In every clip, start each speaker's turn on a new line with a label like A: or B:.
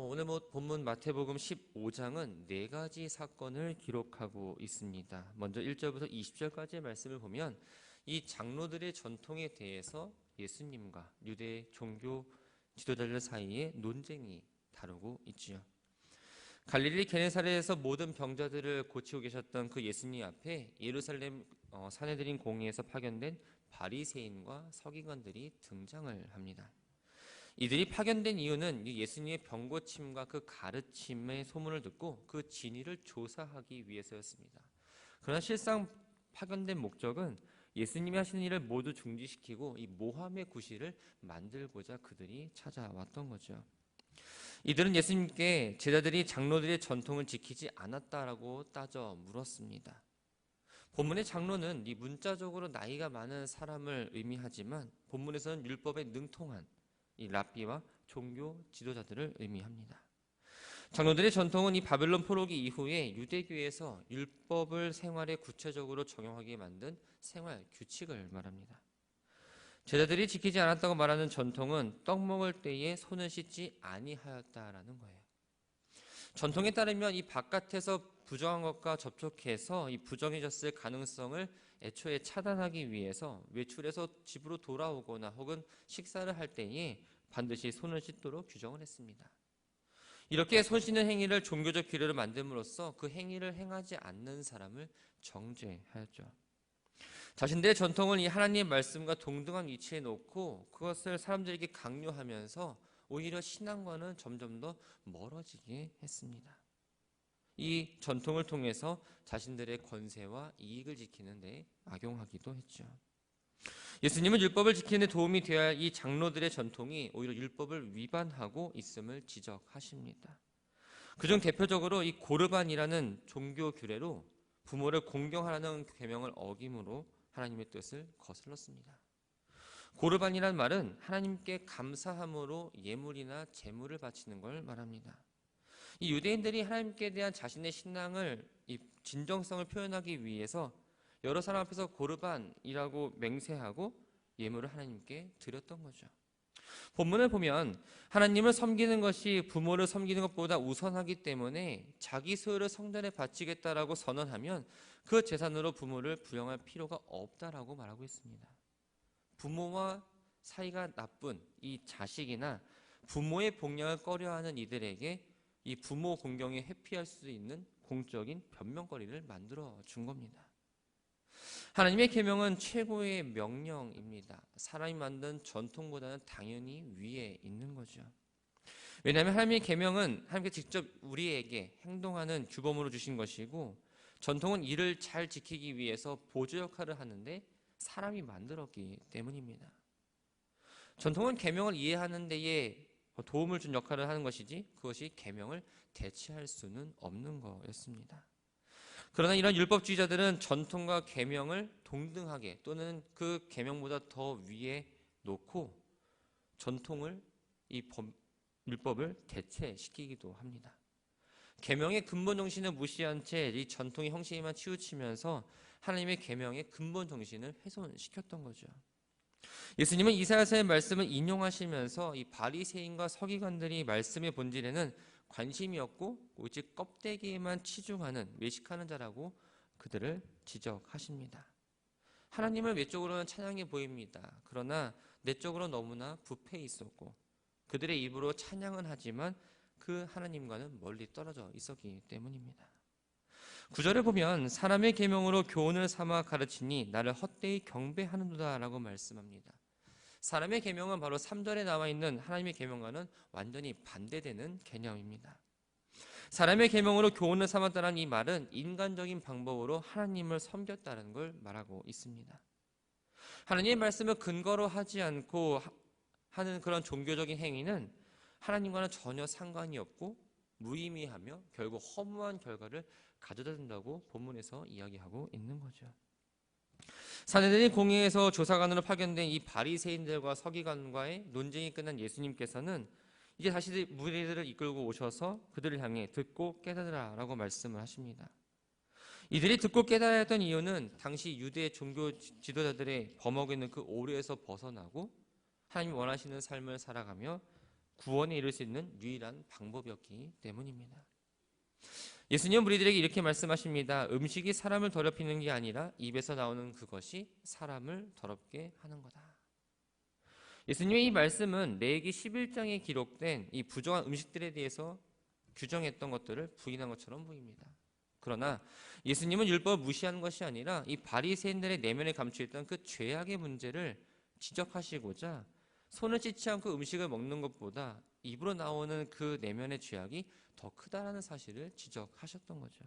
A: 오늘 본문 마태복음 15장은 네 가지 사건을 기록하고 있습니다. 먼저 1절부터 20절까지의 말씀을 보면 이 장로들의 전통에 대해서 예수님과 유대 종교 지도자들 사이에 논쟁이 다루고 있지요. 갈릴리 게네사렛에서 모든 병자들을 고치고 계셨던 그 예수님 앞에 예루살렘 산헤드린 공회에서 파견된 바리새인과 서기관들이 등장을 합니다. 이들이 파견된 이유는 예수님의 병고침과 그 가르침의 소문을 듣고 그 진위를 조사하기 위해서였습니다. 그러나 실상 파견된 목적은 예수님이 하시는 일을 모두 중지시키고 이 모함의 구실을 만들고자 그들이 찾아왔던 거죠. 이들은 예수님께 제자들이 장로들의 전통을 지키지 않았다라고 따져 물었습니다. 본문의 장로는 이 문자적으로 나이가 많은 사람을 의미하지만 본문에서는 율법에 능통한 이 랍비와 종교 지도자들을 의미합니다. 장로들의 전통은 이 바벨론 포로기 이후에 유대교에서 율법을 생활에 구체적으로 적용하게 만든 생활 규칙을 말합니다. 제자들이 지키지 않았다고 말하는 전통은 떡 먹을 때에 손을 씻지 아니하였다라는 거예요. 전통에 따르면 이 바깥에서 부정한 것과 접촉해서 이 부정해졌을 가능성을 애초에 차단하기 위해서 외출해서 집으로 돌아오거나 혹은 식사를 할 때에 반드시 손을 씻도록 규정을 했습니다. 이렇게 손 씻는 행위를 종교적 규례로 만듦으로써 그 행위를 행하지 않는 사람을 정죄하였죠. 자신들의 전통을 이 하나님의 말씀과 동등한 위치에 놓고 그것을 사람들에게 강요하면서 오히려 신앙과는 점점 더 멀어지게 했습니다. 이 전통을 통해서 자신들의 권세와 이익을 지키는 데 악용하기도 했죠. 예수님은 율법을 지키는 데 도움이 되어야 할 이 장로들의 전통이 오히려 율법을 위반하고 있음을 지적하십니다. 그중 대표적으로 이 고르반이라는 종교 규례로 부모를 공경하라는 계명을 어김으로 하나님의 뜻을 거슬렀습니다. 고르반이란 말은 하나님께 감사함으로 예물이나 제물을 바치는 걸 말합니다. 이 유대인들이 하나님께 대한 자신의 신앙을 이 진정성을 표현하기 위해서 여러 사람 앞에서 고르반이라고 맹세하고 예물을 하나님께 드렸던 거죠. 본문을 보면 하나님을 섬기는 것이 부모를 섬기는 것보다 우선하기 때문에 자기 소유를 성전에 바치겠다라고 선언하면 그 재산으로 부모를 부양할 필요가 없다라고 말하고 있습니다. 부모와 사이가 나쁜 이 자식이나 부모의 복양을 꺼려하는 이들에게 이 부모 공경에 회피할 수 있는 공적인 변명거리를 만들어 준 겁니다. 하나님의 계명은 최고의 명령입니다. 사람이 만든 전통보다는 당연히 위에 있는 거죠. 왜냐하면 하나님의 계명은 하나님께 직접 우리에게 행동하는 규범으로 주신 것이고 전통은 이를 잘 지키기 위해서 보조 역할을 하는데 사람이 만들었기 때문입니다. 전통은 계명을 이해하는 데에 도움을 준 역할을 하는 것이지 그것이 계명을 대체할 수는 없는 거였습니다. 그러나 이런 율법주의자들은 전통과 계명을 동등하게 또는 그 계명보다 더 위에 놓고 전통을 율법을 대체시키기도 합니다. 계명의 근본 정신을 무시한 채 이 전통의 형식에만 치우치면서 하나님의 계명의 근본 정신을 훼손시켰던 거죠. 예수님은 이사야서의 말씀을 인용하시면서 이 바리새인과 서기관들이 말씀의 본질에는 관심이 없고 오직 껍데기에만 치중하는 외식하는 자라고 그들을 지적하십니다. 하나님을 외적으로는 찬양해 보입니다. 그러나 내적으로 너무나 부패해 있었고 그들의 입으로 찬양은 하지만 그 하나님과는 멀리 떨어져 있었기 때문입니다. 9절을 보면 사람의 계명으로 교훈을 삼아 가르치니 나를 헛되이 경배하는도다 라고 말씀합니다. 사람의 계명은 바로 3절에 나와 있는 하나님의 계명과는 완전히 반대되는 개념입니다. 사람의 계명으로 교훈을 삼았다는 이 말은 인간적인 방법으로 하나님을 섬겼다는 걸 말하고 있습니다. 하나님의 말씀을 근거로 하지 않고 하는 그런 종교적인 행위는 하나님과는 전혀 상관이 없고 무의미하며 결국 허무한 결과를 가져다 준다고 본문에서 이야기하고 있는 거죠. 산헤드린 공회에서 조사관으로 파견된 이 바리새인들과 서기관과의 논쟁이 끝난 예수님께서는 이제 다시 무리들을 이끌고 오셔서 그들을 향해 듣고 깨달으라라고 말씀을 하십니다. 이들이 듣고 깨달아야 했던 이유는 당시 유대 종교 지도자들의 범하고 있는 그 오류에서 벗어나고 하나님이 원하시는 삶을 살아가며 구원에 이를 수 있는 유일한 방법이었기 때문입니다. 예수님은 무리들에게 이렇게 말씀하십니다. 음식이 사람을 더럽히는 게 아니라 입에서 나오는 그것이 사람을 더럽게 하는 거다. 예수님의 이 말씀은 레위기 11장에 기록된 이 부정한 음식들에 대해서 규정했던 것들을 부인한 것처럼 보입니다. 그러나 예수님은 율법을 무시하는 것이 아니라 이 바리새인들의 내면에 감추있던 그 죄악의 문제를 지적하시고자 손을 씻지 않고 음식을 먹는 것보다 입으로 나오는 그 내면의 죄악이 더 크다라는 사실을 지적하셨던 거죠.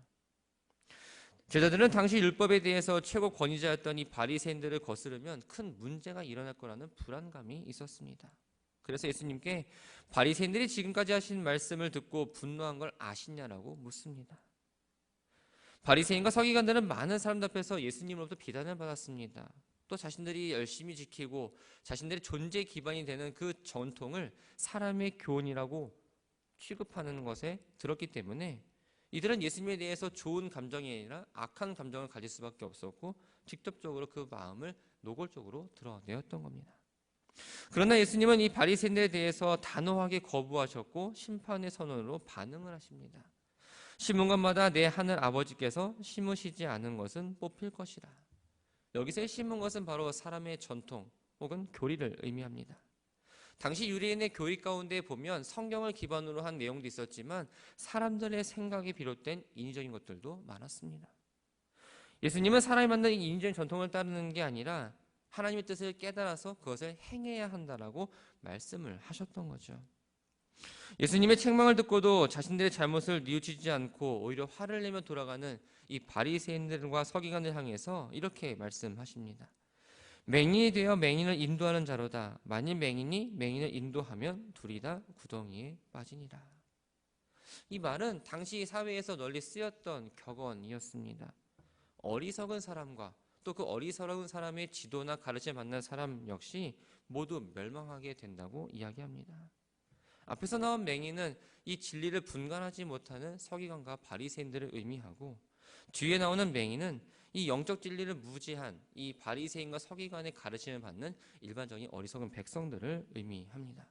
A: 제자들은 당시 율법에 대해서 최고 권위자였던 이 바리새인들을 거스르면 큰 문제가 일어날 거라는 불안감이 있었습니다. 그래서 예수님께 바리새인들이 지금까지 하신 말씀을 듣고 분노한 걸 아시냐라고 묻습니다. 바리새인과 서기관들은 많은 사람들 앞에서 예수님으로부터 비난을 받았습니다. 또 자신들이 열심히 지키고 자신들의 존재 기반이 되는 그 전통을 사람의 교훈이라고 취급하는 것에 들었기 때문에 이들은 예수님에 대해서 좋은 감정이 아니라 악한 감정을 가질 수밖에 없었고 직접적으로 그 마음을 노골적으로 드러내었던 겁니다. 그러나 예수님은 이 바리새인들에 대해서 단호하게 거부하셨고 심판의 선언으로 반응을 하십니다. 심은 것마다 내 하늘 아버지께서 심으시지 않은 것은 뽑힐 것이라. 여기서의 심은 것은 바로 사람의 전통 혹은 교리를 의미합니다. 당시 유대인의 교리 가운데 보면 성경을 기반으로 한 내용도 있었지만 사람들의 생각에 비롯된 인위적인 것들도 많았습니다. 예수님은 사람이 만든 인위적인 전통을 따르는 게 아니라 하나님의 뜻을 깨달아서 그것을 행해야 한다라고 말씀을 하셨던 거죠. 예수님의 책망을 듣고도 자신들의 잘못을 뉘우치지 않고 오히려 화를 내며 돌아가는 이 바리새인들과 서기관을 향해서 이렇게 말씀하십니다. 맹인이 되어 맹인을 인도하는 자로다. 만일 맹인이 맹인을 인도하면 둘이 다 구덩이에 빠지니라. 이 말은 당시 사회에서 널리 쓰였던 격언이었습니다. 어리석은 사람과 또 그 어리석은 사람의 지도나 가르침을 받는 사람 역시 모두 멸망하게 된다고 이야기합니다. 앞에서 나온 맹인은 이 진리를 분간하지 못하는 서기관과 바리새인들을 의미하고 뒤에 나오는 맹인은 이 영적 진리를 무지한 이 바리새인과 서기관의 가르침을 받는 일반적인 어리석은 백성들을 의미합니다.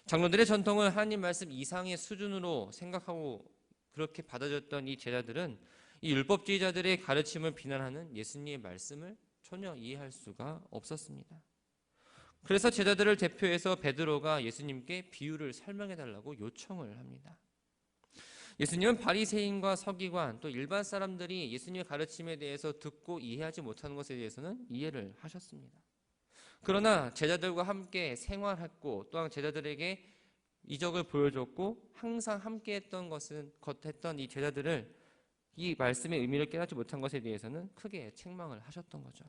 A: 장로들의 전통을 하나님 말씀 이상의 수준으로 생각하고 그렇게 받아줬던 이 제자들은 이 율법주의자들의 가르침을 비난하는 예수님의 말씀을 전혀 이해할 수가 없었습니다. 그래서 제자들을 대표해서 베드로가 예수님께 비유를 설명해 달라고 요청을 합니다. 예수님은 바리새인과 서기관 또 일반 사람들이 예수님의 가르침에 대해서 듣고 이해하지 못하는 것에 대해서는 이해를 하셨습니다. 그러나 제자들과 함께 생활했고 또한 제자들에게 이적을 보여줬고 항상 함께했던 이 제자들을 이 말씀의 의미를 깨닫지 못한 것에 대해서는 크게 책망을 하셨던 거죠.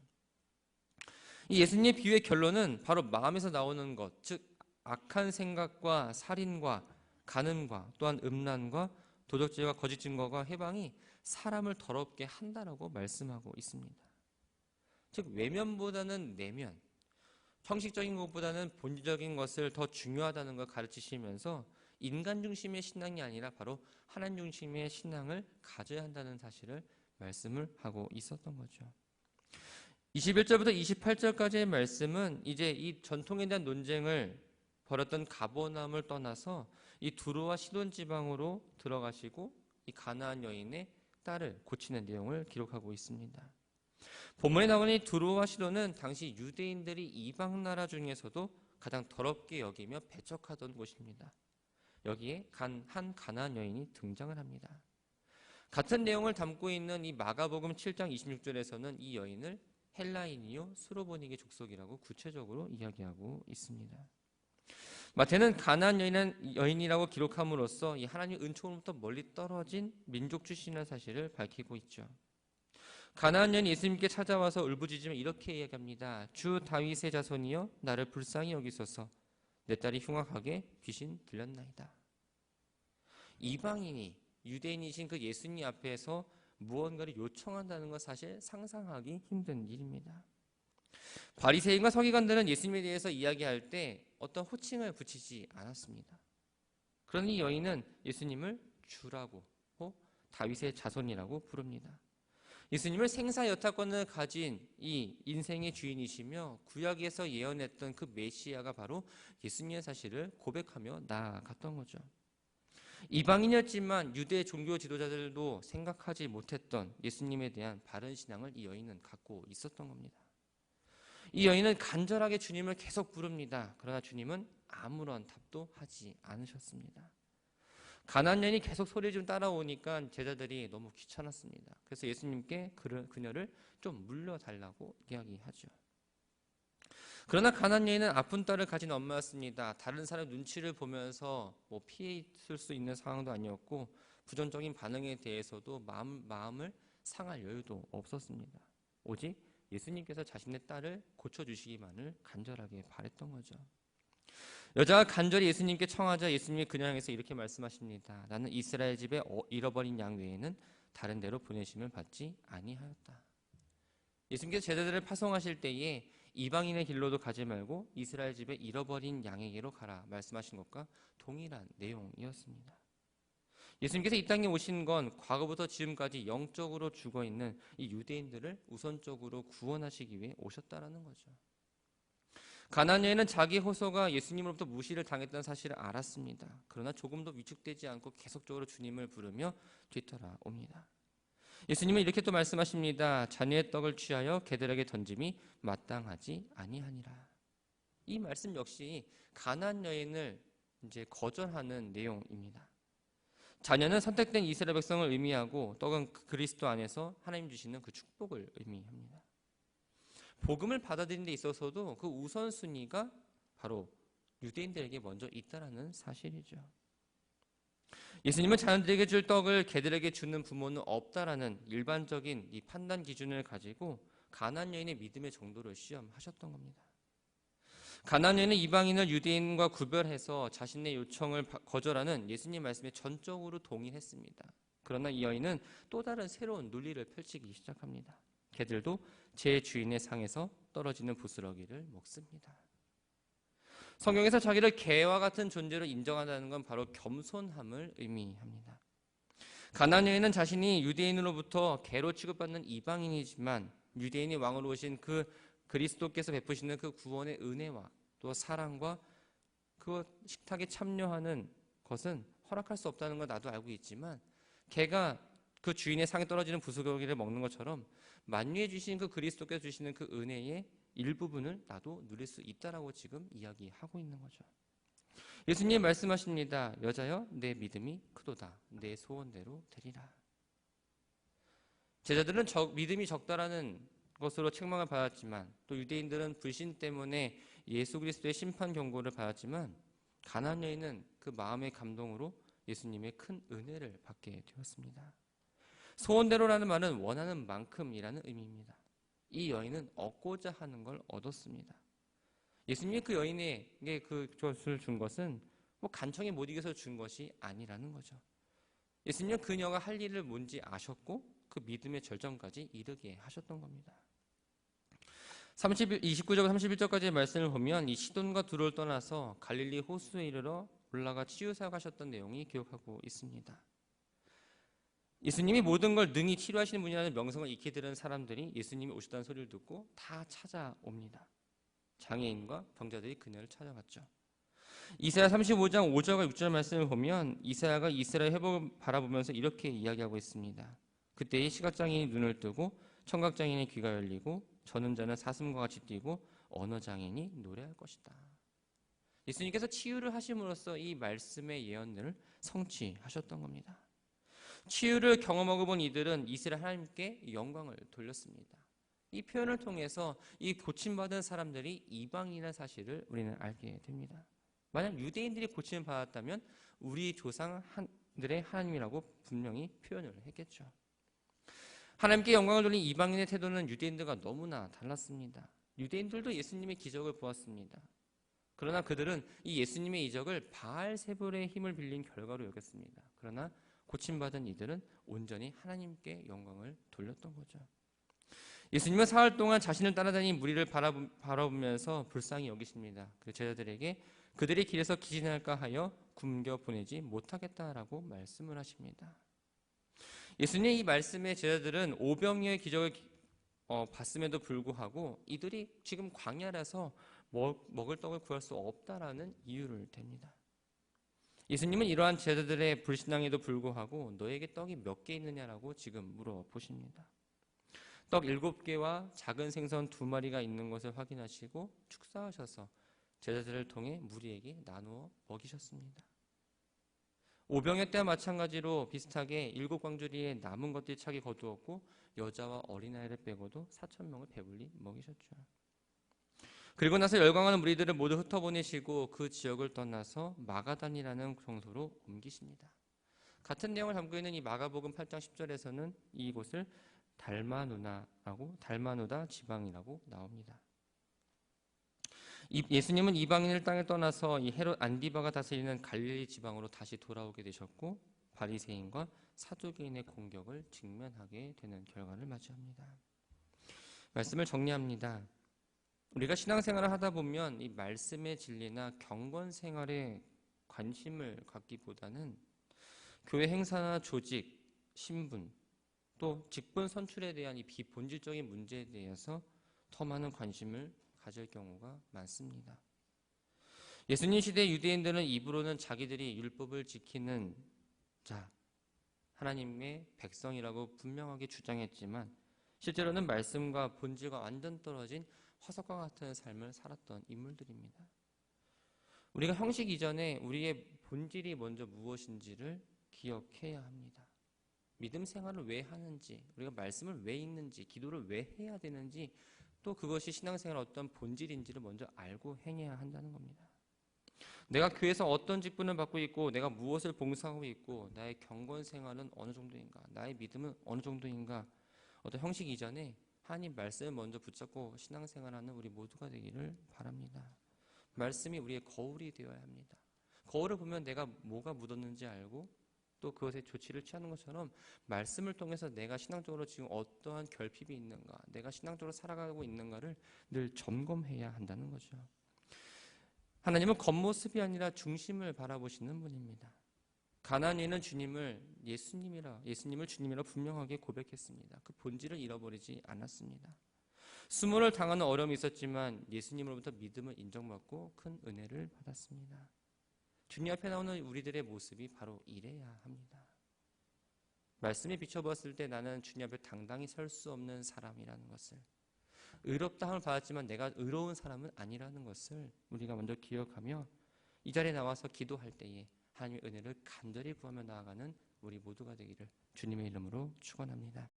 A: 이 예수님의 비유의 결론은 바로 마음에서 나오는 것, 즉 악한 생각과 살인과 간음과 또한 음란과 도적질과 거짓 증거가 해방이 사람을 더럽게 한다라고 말씀하고 있습니다. 즉 외면보다는 내면, 형식적인 것보다는 본질적인 것을 더 중요하다는 걸 가르치시면서 인간 중심의 신앙이 아니라 바로 하나님 중심의 신앙을 가져야 한다는 사실을 말씀을 하고 있었던 거죠. 21절부터 28절까지의 말씀은 이제 이 전통에 대한 논쟁을 벌였던 가버나움을 떠나서 이 두로와 시돈 지방으로 들어가시고 이 가나안 여인의 딸을 고치는 내용을 기록하고 있습니다. 본문에 나오는 이 두로와 시돈은 당시 유대인들이 이방 나라 중에서도 가장 더럽게 여기며 배척하던 곳입니다. 여기에 한 가나안 여인이 등장을 합니다. 같은 내용을 담고 있는 이 마가복음 7장 26절에서는 이 여인을 헬라인이요 수로보닉의 족속이라고 구체적으로 이야기하고 있습니다. 마태는 가나안 여인이라고 기록함으로써 이 하나님의 은총으로부터 멀리 떨어진 민족 출신이라는 사실을 밝히고 있죠. 가나안 여인이 예수님께 찾아와서 울부짖으며 이렇게 이야기합니다. 주 다윗의 자손이여 나를 불쌍히 여기소서. 내 딸이 흉악하게 귀신 들렸나이다. 이방인이 유대인이신 그 예수님 앞에서 무언가를 요청한다는 것 사실 상상하기 힘든 일입니다. 바리새인과 서기관들은 예수님에 대해서 이야기할 때 어떤 호칭을 붙이지 않았습니다. 그러니 여인은 예수님을 주라고 다윗의 자손이라고 부릅니다. 예수님을 생사 여타권을 가진 이 인생의 주인이시며 구약에서 예언했던 그 메시아가 바로 예수님의 사실을 고백하며 나아갔던 거죠. 이방인이었지만 유대 종교 지도자들도 생각하지 못했던 예수님에 대한 바른 신앙을 이 여인은 갖고 있었던 겁니다. 이 여인은 간절하게 주님을 계속 부릅니다. 그러나 주님은 아무런 답도 하지 않으셨습니다. 가난안 여인이 계속 소리 좀 따라오니까 제자들이 너무 귀찮았습니다. 그래서 예수님께 그녀를 좀 물려달라고 이야기하죠. 그러나 가난안 여인은 아픈 딸을 가진 엄마였습니다. 다른 사람 눈치를 보면서 피해 있을 수 있는 상황도 아니었고 부정적인 반응에 대해서도 마음을 상할 여유도 없었습니다. 오직 예수님께서 자신의 딸을 고쳐주시기만을 간절하게 바랬던 거죠. 여자가 간절히 예수님께 청하자 예수님이 그녀 향해서 이렇게 말씀하십니다. 나는 이스라엘 집에 잃어버린 양 외에는 다른 데로 보내심을 받지 아니하였다. 예수님께서 제자들을 파송하실 때에 이방인의 길로도 가지 말고 이스라엘 집에 잃어버린 양에게로 가라 말씀하신 것과 동일한 내용이었습니다. 예수님께서 이 땅에 오신 건 과거부터 지금까지 영적으로 죽어있는 이 유대인들을 우선적으로 구원하시기 위해 오셨다라는 거죠. 가나안 여인은 자기 호소가 예수님으로부터 무시를 당했다는 사실을 알았습니다. 그러나 조금도 위축되지 않고 계속적으로 주님을 부르며 뒤돌아옵니다. 예수님은 이렇게 또 말씀하십니다. 자녀의 떡을 취하여 개들에게 던짐이 마땅하지 아니하니라. 이 말씀 역시 가나안 여인을 이제 거절하는 내용입니다. 자녀는 선택된 이스라엘 백성을 의미하고 떡은 그리스도 안에서 하나님 주시는 그 축복을 의미합니다. 복음을 받아들이는 데 있어서도 그 우선순위가 바로 유대인들에게 먼저 있다라는 사실이죠. 예수님은 자녀들에게 줄 떡을 개들에게 주는 부모는 없다라는 일반적인 이 판단 기준을 가지고 가나안 여인의 믿음의 정도를 시험하셨던 겁니다. 가나안 여인은 이방인을 유대인과 구별해서 자신의 요청을 거절하는 예수님 말씀에 전적으로 동의했습니다. 그러나 이 여인은 또 다른 새로운 논리를 펼치기 시작합니다. 개들도 제 주인의 상에서 떨어지는 부스러기를 먹습니다. 성경에서 자기를 개와 같은 존재로 인정한다는 건 바로 겸손함을 의미합니다. 가나안 여인은 자신이 유대인으로부터 개로 취급받는 이방인이지만 유대인이 왕으로 오신 그 그리스도께서 베푸시는 그 구원의 은혜와 또 사랑과 그 식탁에 참여하는 것은 허락할 수 없다는 걸 나도 알고 있지만 개가 그 주인의 상에 떨어지는 부스러기를 먹는 것처럼 만유해 주신 그 그리스도께서 주시는 그 은혜의 일부분을 나도 누릴 수 있다라고 지금 이야기하고 있는 거죠. 예수님 말씀하십니다. 여자여 내 믿음이 크도다. 내 소원대로 되리라. 제자들은 믿음이 적다라는 것으로 책망을 받았지만 또 유대인들은 불신 때문에 예수 그리스도의 심판 경고를 받았지만 가나안 여인은 그 마음의 감동으로 예수님의 큰 은혜를 받게 되었습니다. 소원대로라는 말은 원하는 만큼이라는 의미입니다. 이 여인은 얻고자 하는 걸 얻었습니다. 예수님이 그 여인에게 그것을 준 것은 간청에 못 이겨서 준 것이 아니라는 거죠. 예수님은 그녀가 할 일을 뭔지 아셨고 그 믿음의 절정까지 이르게 하셨던 겁니다. 29절 31절까지의 말씀을 보면 이 시돈과 두로를 떠나서 갈릴리 호수에 이르러 올라가 치유사역하셨던 내용이 기록하고 있습니다. 예수님이 모든 걸 능히 치료하시는 분이라는 명성을 익히 들은 사람들이 예수님이 오셨다는 소리를 듣고 다 찾아옵니다. 장애인과 병자들이 그녀를 찾아갔죠. 이사야 35장 5절과 6절 말씀을 보면 이사야가 이스라엘 회복을 바라보면서 이렇게 이야기하고 있습니다. 그때의 시각장애인이 눈을 뜨고 청각장애인의 귀가 열리고 저는 자는 사슴과 같이 뛰고 언어장애인이 노래할 것이다. 예수님께서 치유를 하심으로써 이 말씀의 예언들을 성취하셨던 겁니다. 치유를 경험하고 본 이들은 이스라엘 하나님께 영광을 돌렸습니다. 이 표현을 통해서 이 고침받은 사람들이 이방인이라는 사실을 우리는 알게 됩니다. 만약 유대인들이 고침을 받았다면 우리 조상들의 하나님이라고 분명히 표현을 했겠죠. 하나님께 영광을 돌린 이방인의 태도는 유대인들과 너무나 달랐습니다. 유대인들도 예수님의 기적을 보았습니다. 그러나 그들은 이 예수님의 이적을 바알세불의 힘을 빌린 결과로 여겼습니다. 그러나 고침받은 이들은 온전히 하나님께 영광을 돌렸던 거죠. 예수님은 사흘 동안 자신을 따라다닌 무리를 바라보면서 불쌍히 여기십니다. 그 제자들에게 그들이 길에서 기진할까 하여 굶겨 보내지 못하겠다라고 말씀을 하십니다. 예수님의 이 말씀에 제자들은 오병이어의 기적을 봤음에도 불구하고 이들이 지금 광야라서 먹을 떡을 구할 수 없다라는 이유를 댑니다. 예수님은 이러한 제자들의 불신앙에도 불구하고 너에게 떡이 몇 개 있느냐라고 지금 물어보십니다. 떡 7개와 작은 생선 2마리가 있는 것을 확인하시고 축사하셔서 제자들을 통해 무리에게 나누어 먹이셨습니다. 오병이어 때와 마찬가지로 비슷하게 7광주리에 남은 것들이 차게 거두었고 여자와 어린아이를 빼고도 4,000명을 배불리 먹이셨죠. 그리고 나서 열광하는 무리들을 모두 흩어보내시고 그 지역을 떠나서 마가단이라는 장소로 옮기십니다. 같은 내용을 담고 있는 이 마가복음 8장 10절에서는 이곳을 달마누다 지방이라고 나옵니다. 예수님은 이방인을 땅에 떠나서 이 헤롯 안디바가 다스리는 갈릴리 지방으로 다시 돌아오게 되셨고 바리새인과 사두개인의 공격을 직면하게 되는 결과를 맞이합니다. 말씀을 정리합니다. 우리가 신앙생활을 하다 보면 이 말씀의 진리나 경건 생활에 관심을 갖기보다는 교회 행사나 조직, 신분, 또 직분 선출에 대한 이 비본질적인 문제에 대해서 더 많은 관심을 가질 경우가 많습니다. 예수님 시대 유대인들은 입으로는 자기들이 율법을 지키는 하나님의 백성이라고 분명하게 주장했지만 실제로는 말씀과 본질과 완전 떨어진 화석과 같은 삶을 살았던 인물들입니다. 우리가 형식 이전에 우리의 본질이 먼저 무엇인지를 기억해야 합니다. 믿음 생활을 왜 하는지, 우리가 말씀을 왜 읽는지, 기도를 왜 해야 되는지, 또 그것이 신앙생활의 어떤 본질인지를 먼저 알고 행해야 한다는 겁니다. 내가 교회에서 어떤 직분을 받고 있고 내가 무엇을 봉사하고 있고 나의 경건 생활은 어느 정도인가, 나의 믿음은 어느 정도인가, 어떤 형식 이전에 하나님 말씀을 먼저 붙잡고 신앙생활하는 우리 모두가 되기를 바랍니다. 말씀이 우리의 거울이 되어야 합니다. 거울을 보면 내가 뭐가 묻었는지 알고 또 그것에 조치를 취하는 것처럼 말씀을 통해서 내가 신앙적으로 지금 어떠한 결핍이 있는가, 내가 신앙적으로 살아가고 있는가를 늘 점검해야 한다는 거죠. 하나님은 겉모습이 아니라 중심을 바라보시는 분입니다. 가나안인은 예수님을 주님이라 분명하게 고백했습니다. 그 본질을 잃어버리지 않았습니다. 수모를 당하는 어려움이 있었지만 예수님으로부터 믿음을 인정받고 큰 은혜를 받았습니다. 주님 앞에 나오는 우리들의 모습이 바로 이래야 합니다. 말씀에 비춰보았을 때 나는 주님 앞에 당당히 설 수 없는 사람이라는 것을, 의롭다 함을 받았지만 내가 의로운 사람은 아니라는 것을 우리가 먼저 기억하며 이 자리에 나와서 기도할 때에 하나님의 은혜를 간절히 구하며 나아가는 우리 모두가 되기를 주님의 이름으로 축원합니다.